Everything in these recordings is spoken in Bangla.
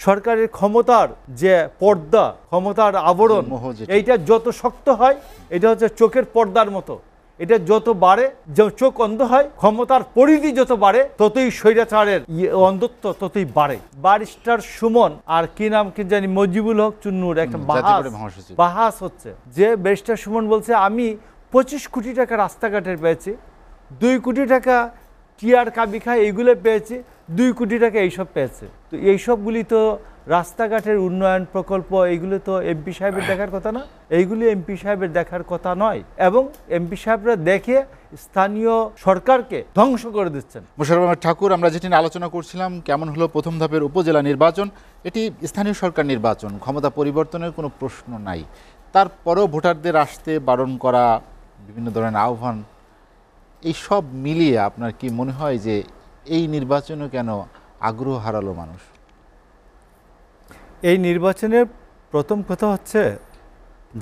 সরকারের ক্ষমতার যে পর্দা, ক্ষমতার আবরণ, এইটা যত শক্ত হয়, এটা হচ্ছে চোখের পর্দার মতো, এটা যত বাড়ে, চোখ অন্ধ হয়, ক্ষমতার পরিধি যত বাড়ে, ততই স্বৈরাচারের অন্ধত্ব ততই বাড়ে। ব্যারিস্টার সুমন আর কি নাম কি জানি, মজিবুল হক চুন্নুর একটা বাহাস হচ্ছে, যে ব্যারিস্টার সুমন বলছে আমি 25 কোটি টাকা রাস্তাঘাটের পেয়েছি, 2 কোটি টাকা টিআর কাবি খায় এইগুলো পেয়েছে, 2 কোটি টাকা এইসব পেয়েছে। তো এইসবগুলি তো রাস্তাঘাটের উন্নয়ন প্রকল্প, এইগুলো তো এমপি সাহেবের দেখার কথা না, এইগুলি এমপি সাহেবের দেখার কথা নয়। এবং এমপি সাহেবরা দেখে স্থানীয় সরকারকে ধ্বংস করে দিচ্ছেন। মোশাররফ আহমেদ ঠাকুর, আমরা যেটি নিয়ে আলোচনা করছিলাম, কেমন হলো প্রথম ধাপের উপজেলা নির্বাচন, এটি স্থানীয় সরকার নির্বাচন, ক্ষমতা পরিবর্তনের কোনো প্রশ্ন নাই। তারপরেও ভোটারদের আসতে বারণ করা, বিভিন্ন ধরনের আহ্বান, এই সব মিলিয়ে আপনার কি মনে হয় যে এই নির্বাচনে কেন আগ্রহ হারালো মানুষ? এই নির্বাচনের প্রথম কথা হচ্ছে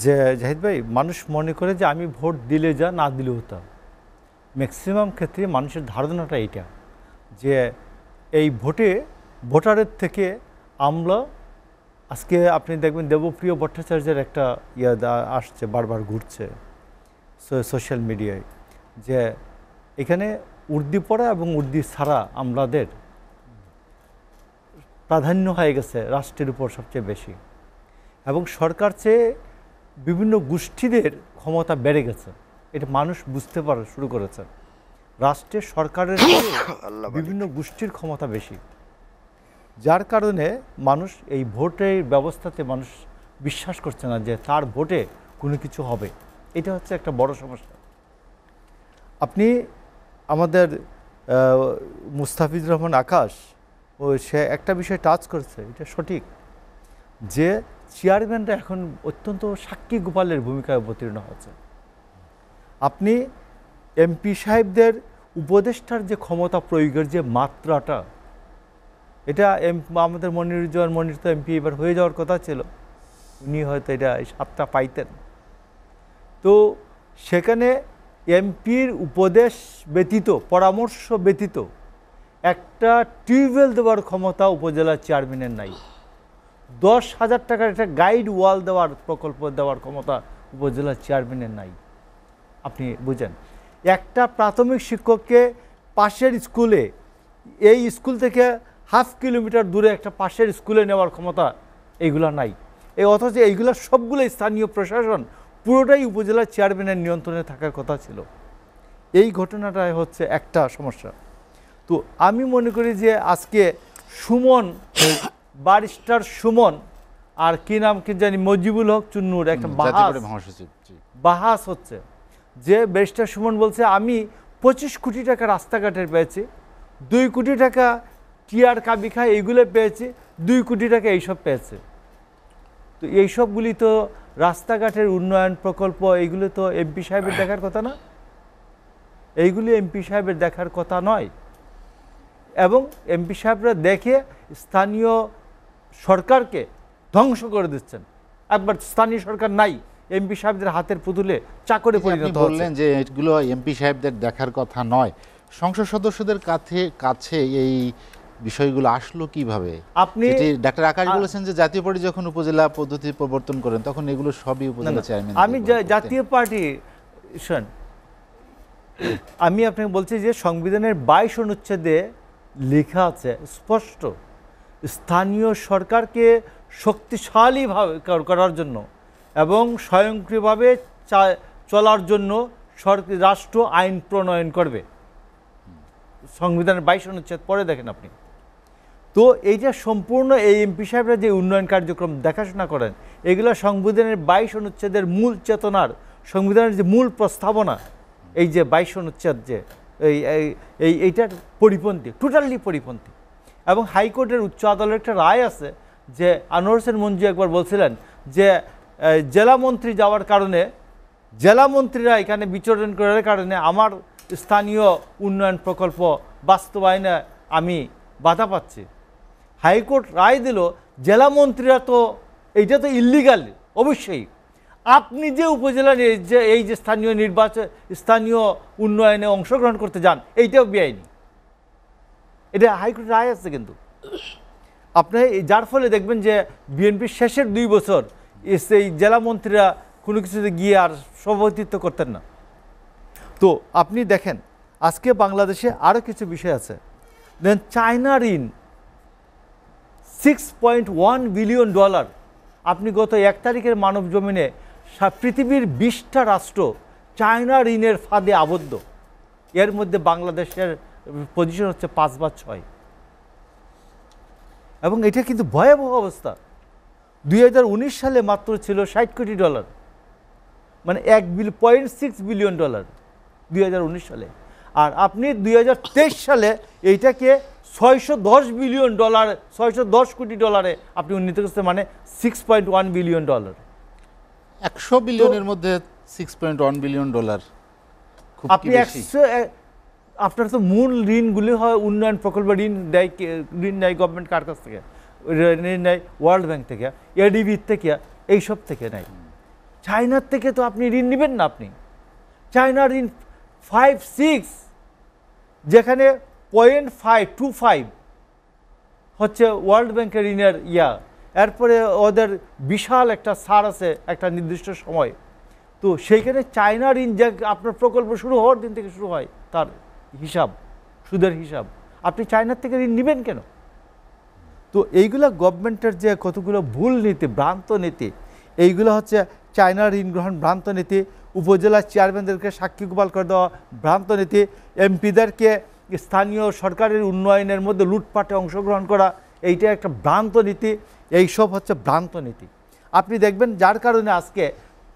যে জাহিদ ভাই, মানুষ মনে করে যে আমি ভোট দিলে যা, না দিলে হতাম। ম্যাক্সিমাম ক্ষেত্রে মানুষের ধারণাটা এইটা, যে এই ভোটারের থেকে আমরা, আজকে আপনি দেখবেন দেবপ্রিয় ভট্টাচার্যের একটা আসছে, বারবার ঘুরছে সোশ্যাল মিডিয়ায়, যে এখানে উর্দি পড়া এবং উর্দি ছাড়া আমাদের প্রাধান্য হয়ে গেছে রাষ্ট্রের উপর সবচেয়ে বেশি, এবং সরকার চেয়ে বিভিন্ন গোষ্ঠীদের ক্ষমতা বেড়ে গেছে, এটা মানুষ বুঝতে পারা শুরু করেছে। রাষ্ট্রের সরকারের বিভিন্ন গোষ্ঠীর ক্ষমতা বেশি, যার কারণে মানুষ এই ভোটের ব্যবস্থাতে মানুষ বিশ্বাস করছে না যে তার ভোটে কোনো কিছু হবে। এটা হচ্ছে একটা বড় সমস্যা। আপনি আমাদের মুস্তাফিজুর রহমান আকাশ, সে একটা বিষয় টাচ করেছে, এটা সঠিক, যে চেয়ারম্যানরা এখন অত্যন্ত সাক্ষী গোপালের ভূমিকায় অবতীর্ণ হচ্ছে। আপনি এমপি সাহেবদের উপদেষ্টার যে ক্ষমতা প্রয়োগের যে মাত্রাটা, এটা আমাদের মনির তো এমপি এবার হয়ে যাওয়ার কথা ছিল, উনি হয়তো এটা 7টা পাইতেন। তো সেখানে এমপির উপদেশ ব্যতীত, পরামর্শ ব্যতীত একটা টিউবওয়েল দেওয়ার ক্ষমতা উপজেলা চেয়ারম্যানের নাই। 10,000 টাকার একটা গাইড ওয়াল দেওয়ার প্রকল্প দেওয়ার ক্ষমতা উপজেলা চেয়ারম্যানের নাই। আপনি বুঝেন, একটা প্রাথমিক শিক্ষককে পাশের স্কুলে, এই স্কুল থেকে 1/2 কিলোমিটার দূরে একটা পাশের স্কুলে নেওয়ার ক্ষমতা এইগুলা নাই। অথচ এইগুলা সবগুলো স্থানীয় প্রশাসন, পুরোটাই উপজেলা চেয়ারম্যানের নিয়ন্ত্রণে থাকার কথা ছিল। এই ঘটনাটাই হচ্ছে একটা সমস্যা। তো আমি মনে করি যে আজকে সুমন, ব্যারিস্টার সুমন আর কি নাম কি জানি, মজিবুল হক চুন্নুর একটা বাহাস হচ্ছে, যে ব্যারিস্টার সুমন বলছে আমি 25 কোটি টাকা রাস্তাঘাটের পেয়েছি, 2 কোটি টাকা টিআর কাবি খায় এইগুলো পেয়েছি, 2 কোটি টাকা এইসব পেয়েছে। তো এইসবগুলি তো রাস্তাঘাটের উন্নয়ন প্রকল্প, এইগুলো তো এমপি সাহেবের দেখার কথা না, এইগুলি এমপি সাহেবের দেখার কথা নয়। এবং এমপি সাহেবরা দেখে স্থানীয় সরকারকে ধ্বংস করে দিচ্ছেন। একবার স্থানীয় সরকার নাই, এমপি সাহেবদের হাতের পুতুলে চাকরে পরিণত হচ্ছে। বললেন যে এগুলো এমপি সাহেবদের দেখার কথা নয়, সংসদ সদস্যদের কাছে এই বিষয়গুলো আসলো কিভাবে? আপনি ডাক্তার আকাশ বলেছেন যে জাতীয় পার্টি যখন উপজেলা পদ্ধতি প্রবর্তন করেন তখন এগুলো সবই উপজেলা চেয়ারম্যান। আমি জাতীয় পার্টি, আমি আপনাকে বলছি যে সংবিধানের 22 অনুচ্ছেদে লেখা আছে স্পষ্ট, স্থানীয় সরকারকে শক্তিশালীভাবে করার জন্য এবং স্বয়ংক্রিয়ভাবে চলার জন্য রাষ্ট্র আইন প্রণয়ন করবে। সংবিধানের 22 অনুচ্ছেদ পরে দেখেন আপনি। তো এইটা সম্পূর্ণ এই এমপি সাহেবরা যে উন্নয়ন কার্যক্রম দেখাশোনা করেন, এগুলো সংবিধানের 22 অনুচ্ছেদের মূল চেতনার, সংবিধানের যে মূল প্রস্তাবনা, এই যে 22 অনুচ্ছেদ যে এইটার পরিপন্থী, টোটালি পরিপন্থী। এবং হাইকোর্টের উচ্চ আদালতের একটা রায় আছে যে আনোয়ার হোসেন মঞ্জু একবার বলছিলেন যে জেলা মন্ত্রী যাওয়ার কারণে, জেলা মন্ত্রীরা এখানে বিচরণ করার কারণে আমার স্থানীয় উন্নয়ন প্রকল্প বাস্তবায়নে আমি বাধা পাচ্ছি। হাইকোর্ট রায় দিল জেলা মন্ত্রীরা তো এইটা তো ইল্লিগাল, অবশ্যই আপনি যে উপজেলা যে এই যে স্থানীয় নির্বাচন, স্থানীয় উন্নয়নে অংশগ্রহণ করতে যান, এইটাও বেআইনি। এটা হাইকোর্ট রায় আছে। কিন্তু আপনি যার ফলে দেখবেন যে বিএনপির শেষের 2 বছর সেই জেলা মন্ত্রীরা কোনো কিছুতে গিয়ে আর সভাপতিত্ব করতেন না। তো আপনি দেখেন আজকে বাংলাদেশে আরও কিছু বিষয় আছে। দেন চায়না ঋণ $6.1 বিলিয়ন। আপনি গত 1 তারিখের মানব জমিনে পৃথিবীর 20টা রাষ্ট্র চায়না ঋণের ফাঁদে আবদ্ধ। এর মধ্যে বাংলাদেশের পজিশন হচ্ছে 5 বা 6। এবং এটা কিন্তু ভয়াবহ অবস্থা। 2019 সালে মাত্র ছিল $60 কোটি, মানে $1.6 বিলিয়ন 2019 সালে। আর আপনি 2023 সালে এইটাকে $610 বিলিয়ন, $610 কোটি আপনি উন্নীত করতে, মানে $6.1 বিলিয়ন। 100 বিলিয়নের মধ্যে $6.1 বিলিয়ন খুব আপনি 100, আপনার তো মূল ঋণগুলি হয় উন্নয়ন প্রকল্প ঋণ নেয় গভর্নমেন্ট কার কাছ থেকে? ঋণ নেয় ওয়ার্ল্ড ব্যাংক থেকে, এডিবি থেকে, এইসব থেকে নেয়। চায়নার থেকে তো আপনি ঋণ নেবেন না। আপনি চায়নার ঋণ 5-6, যেখানে 0.525 হচ্ছে ওয়ার্ল্ড ব্যাংকের ঋণের এরপরে ওদের বিশাল একটা ছাড় আছে একটা নির্দিষ্ট সময়। তো সেইখানে চায়না ঋণ যে আপনার প্রকল্প শুরু হওয়ার দিন থেকে শুরু হয় তার হিসাব, সুদের হিসাব, আপনি চায়নার থেকে ঋণ নেবেন কেন? তো এইগুলো গভর্নমেন্টের যে কতগুলো ভুল নীতি, ভ্রান্ত নীতি, এইগুলো হচ্ছে চায়নার ঋণ গ্রহণ ভ্রান্ত নীতি, উপজেলা চেয়ারম্যানদেরকে সাক্ষী গোপাল করে দেওয়া ভ্রান্ত নীতি, এমপিদেরকে স্থানীয় সরকারের উন্নয়নের মধ্যে লুটপাটে অংশগ্রহণ করা, এইটা একটা ভ্রান্ত নীতি। এইসব হচ্ছে ভ্রান্ত নীতি। আপনি দেখবেন যার কারণে আজকে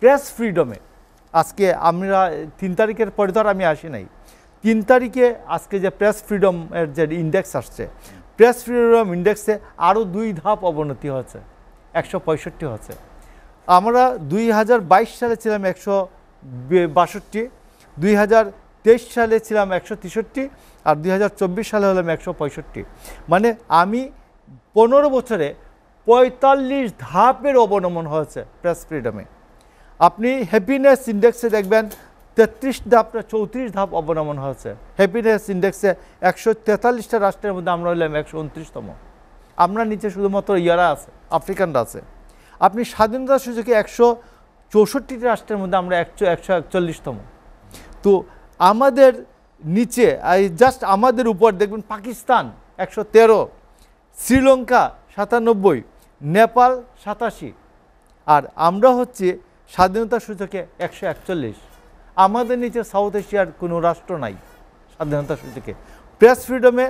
প্রেস ফ্রিডমে, আজকে আমরা 3 তারিখের পরে তো আর আমি আসি নাই, 3 তারিখে আজকে যে প্রেস ফ্রিডমের যে ইন্ডেক্স আসছে, প্রেস ফ্রিডম ইন্ডেক্সে আরও 2 ধাপ অবনতি হয়েছে, 165 হচ্ছে। আমরা 2022 সালে ছিলাম 162, 2023 সালে ছিলাম 163, আর 2024 সালে হলাম 165। মানে আমি 15 বছরে 45 ধাপের অবনমন হয়েছে প্রেস ফ্রিডমে। আপনি হ্যাপিনেস ইন্ডেক্সে দেখবেন 33 ধাপ না 34 ধাপ অবনমন হয়েছে। হ্যাপিনেস ইন্ডেক্সে 143টা রাষ্ট্রের মধ্যে আমরা হলাম 129তম। আমরা নিচে শুধুমাত্র ইয়ারা আছে, আফ্রিকানরা আছে। আপনি স্বাধীনতা সূচকে 164টি রাষ্ট্রের মধ্যে আমরা 141তম। তো আমাদের নিচে জাস্ট আমাদের উপর দেখবেন পাকিস্তান 113, শ্রীলঙ্কা 97, নেপাল 87, আর আমরা হচ্ছে স্বাধীনতা সূচকে 141। আমাদের নিচে সাউথ এশিয়ার কোনো রাষ্ট্র নাই স্বাধীনতা সূচকে। প্রেস ফ্রিডমে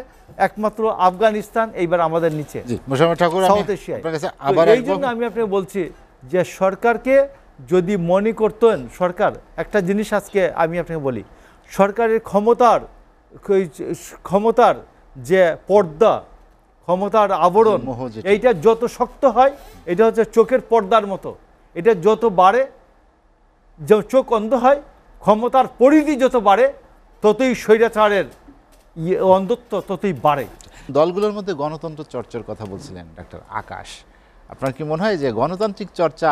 একমাত্র আফগানিস্তান এইবার আমাদের নিচে, সাউথ এশিয়ায়। এই জন্য আমি আপনাকে বলছি যে সরকারকে যদি মনে করতেন, সরকার একটা জিনিস আজকে আমি আপনাকে বলি, সরকারের ক্ষমতার যে পর্দা, ক্ষমতার আবরণ, এইটা যত শক্ত হয়, এটা হচ্ছে চোখের পর্দার মতো, এটা যত বাড়ে, চোখ অন্ধ হয়, ক্ষমতার পরিধি যত বাড়ে, ততই স্বৈরাচারের অন্ধত্ব ততই বাড়ে। দলগুলোর মধ্যে গণতন্ত্র চর্চার কথা বলছিলেন ডাক্তার আকাশ, আপনার কি মনে হয় যে গণতান্ত্রিক চর্চা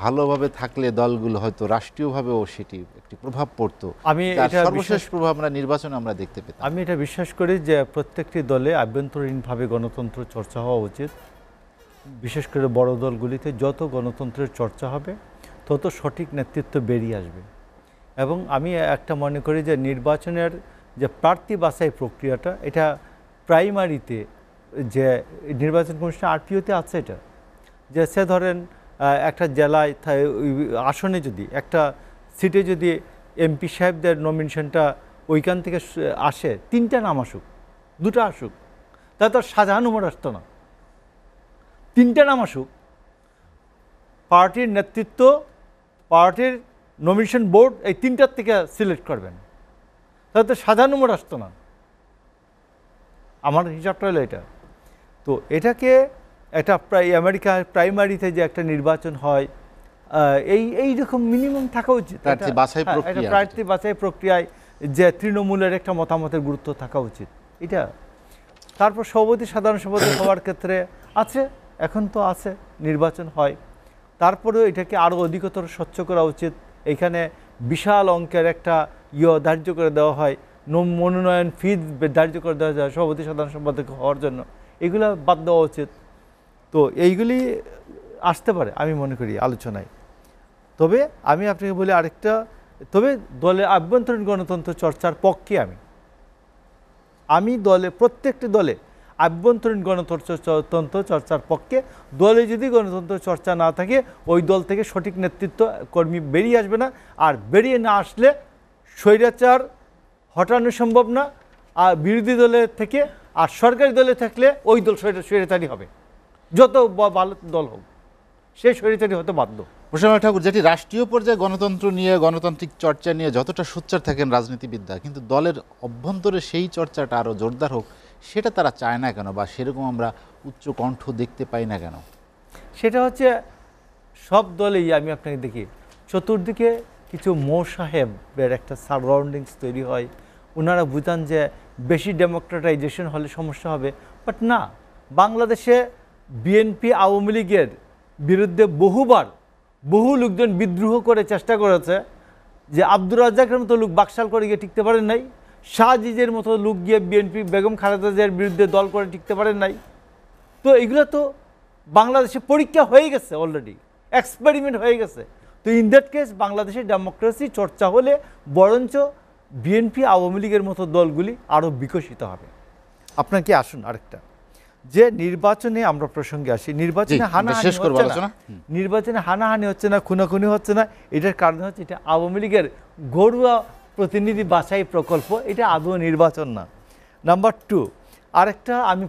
ভালোভাবে থাকলে দলগুলো হয়তো রাষ্ট্রীয়ভাবেও সেটি একটি প্রভাব পড়তো? আমি এটা সর্বশেষ প্রভাব আমরা নির্বাচনে আমরা দেখতে পেতাম। আমি এটা বিশ্বাস করি যে প্রত্যেকটি দলে আভ্যন্তরীণভাবে গণতন্ত্র চর্চা হওয়া উচিত। বিশেষ করে বড় দলগুলিতে যত গণতন্ত্রের চর্চা হবে তত সঠিক নেতৃত্ব বেরিয়ে আসবে। এবং আমি একটা মনে করি যে নির্বাচনের যে প্রার্থী বাছাই প্রক্রিয়াটা, এটা প্রাইমারিতে যে নির্বাচন কমিশন আরপিওতে আছে, এটা যে সে ধরেন একটা জেলায় আসনে যদি একটা সিটে যদি এমপি সাহেবদের নমিনেশনটা ওইখান থেকে আসে, 3টা নাম আসুক, 2টা আসুক, তা তো শাহজাহান উমর আসতো না। 3টা নাম আসুক, পার্টির নেতৃত্ব, পার্টির নমিনেশন বোর্ড এই 3টার থেকে সিলেক্ট করবেন, তাহলে তো শাহজাহান উমর আসতো না। আমার হিসাবটা হলো এটা। তো এটাকে একটা আমেরিকার প্রাইমারিতে যে একটা নির্বাচন হয়, এইরকম মিনিমাম থাকা উচিত। প্রার্থী বাছাই প্রক্রিয়ায় যে তৃণমূলের একটা মতামতের গুরুত্ব থাকা উচিত এটা। তারপর সভাপতি, সাধারণ সভাপতি হওয়ার ক্ষেত্রে আছে, এখন তো আছে, নির্বাচন হয়। তারপরেও এটাকে আরও অধিকতর স্বচ্ছ করা উচিত। এখানে বিশাল অঙ্কের একটা ধার্য করে দেওয়া হয়, মনোনয়ন ফি ধার্য করে দেওয়া যায় সভাপতি, সাধারণ সম্পাদক হওয়ার জন্য। এগুলো বাদ দেওয়া উচিত। তো এইগুলি আসতে পারে আমি মনে করি আলোচনায়। তবে আমি আপনাকে বলি আরেকটা, তবে দলের আভ্যন্তরীণ গণতন্ত্র চর্চার পক্ষে আমি দলে প্রত্যেকটি দলে আভ্যন্তরীণ গণতন্ত্র চর্চার পক্ষে। দলে যদি গণতন্ত্র চর্চা না থাকে ওই দল থেকে সঠিক নেতৃত্ব কর্মী বেরিয়ে আসবে না, আর বেরিয়ে না আসলে স্বৈরাচার হটানো সম্ভব না। আর বিরোধী দলের থেকে আর সরকারি দলে থাকলে ওই দল স্বৈরাচারী হবে, যত ভালো দল হোক সেই স্বৈরাচারী হতে বাধ্য। প্রসন্ন ঠাকুর, যেটি রাষ্ট্রীয় পর্যায়ে গণতন্ত্র নিয়ে গণতান্ত্রিক চর্চা নিয়ে যতটা সোচ্চার থাকেন রাজনীতিবিদরা, কিন্তু দলের অভ্যন্তরে সেই চর্চাটা আরও জোরদার হোক সেটা তারা চায় না কেন, বা সেরকম আমরা উচ্চ কণ্ঠ দেখতে পাই না কেন? সেটা হচ্ছে সব দলেই আমি আপনাকে দেখি চতুর্দিকে কিছু সাহেবের একটা সারাউন্ডিংস তৈরি হয়। ওনারা বুঝান যে বেশি ডেমোক্রেটাইজেশন হলে সমস্যা হবে, বাট না। বাংলাদেশে বিএনপি আওয়ামী লীগের বিরুদ্ধে বহু লোকজন বিদ্রোহ করে চেষ্টা করেছে, যে আব্দুর রাজ্জাকের মতো লোক বাকশাল করে গিয়ে টিকতে পারেন নাই, শাহজিজের মতো লোক গিয়ে বিএনপি বেগম খালেদা জিয়ার বিরুদ্ধে দল করে টিকতে পারেন নাই। তো এগুলো তো বাংলাদেশে পরীক্ষা হয়ে গেছে, অলরেডি এক্সপেরিমেন্ট হয়ে গেছে। তো ইন দ্যাট কেস বাংলাদেশে ডেমোক্রেসি চর্চা হলে বরঞ্চ বিএনপি আওয়ামী লীগের মতো দলগুলি আরও বিকশিত হবে। আপনাকে আসুন আরেকটা, যে নির্বাচনে আমরা প্রসঙ্গে আসি, নির্বাচনে হানাহানি হচ্ছে না, খুনাখুনি হচ্ছে না। এটার কারণ হচ্ছে এটা আওয়ামী লীগের ঘরোয়া প্রতিনিধি বাছাই প্রকল্প, এটা আদৌ নির্বাচন না। নাম্বার 2, আরেকটা আমি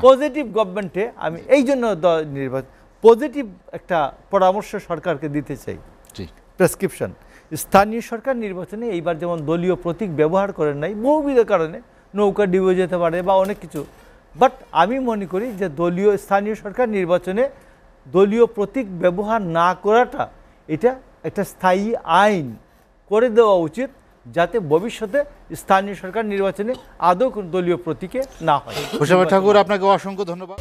পজিটিভ গভর্নমেন্টে আমি এই জন্য পজিটিভ একটা পরামর্শ সরকারকে দিতে চাই, প্রেসক্রিপশন। স্থানীয় সরকার নির্বাচনে এইবার যেমন দলীয় প্রতীক ব্যবহার করেন নাই বহুবিধ কারণে, নৌকা ডুবে যেতে পারে বা অনেক কিছু, বাট আমি মনে করি যে স্থানীয় সরকার নির্বাচনে দলীয় প্রতীক ব্যবহার না করাটা এটা একটা স্থায়ী আইন করে দেওয়া উচিত, যাতে ভবিষ্যতে স্থানীয় সরকার নির্বাচনে আদৌ দলীয় প্রতীকে না হয়। প্রসন্ন ঠাকুর, আপনাকে অসংখ্য ধন্যবাদ।